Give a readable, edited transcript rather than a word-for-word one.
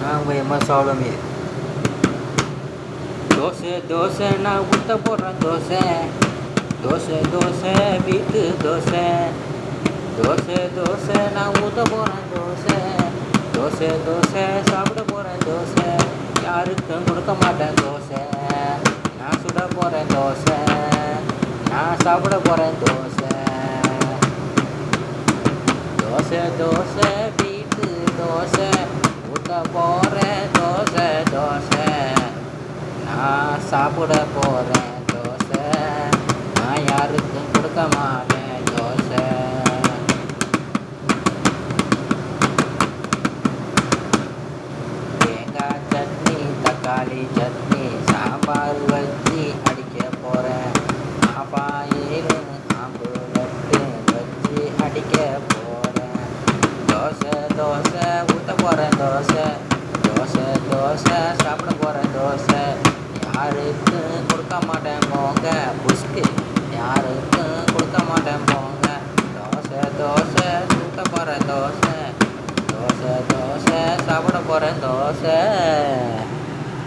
Way masala me. Dosa, dosa, na uta porra dosa. Dosa, dosa, வீட்டு dosa. Dosa, dosa, na uta porra dosa. Dosa, dosa, சாப்பிட போறேன் dosa. யாருக்கும் கொடுக்க மாட்டேன் dosa. நான் சுட போறேன் dosa. நான் சாப்பிட போறேன் dosa. Dosa, dosa, வீட்டு dosa. ஊத்த போறேன் dosa, dosa. நான் சாப்பிட போறேன் dosa. நான் யாருக்கும் கொடுக்க மாட்டேன் dosa. தேங்காய் சட்னி, தக்காளி சட்னி, சாம்பார் வச்சு அடிக்க போறேன். ஆப்பாயிலும் ஆம்புலட்டு வச்சு அடிக்க போறேன். தோசை, தோசை, ஊத்த போறேன் தோசை. தோசை, தோசை, சாப்பிட போறேன் தோசை. யாருக்கும் கொடுக்க மாட்டேன் போங்க புஷ்கு. யாருக்கும் கொடுக்க மாட்டேன் போங்க. தோசை, தோசை, ஊத்த போறேன் தோசை. தோசை, தோசை, சாப்பிட போறேன் தோசை.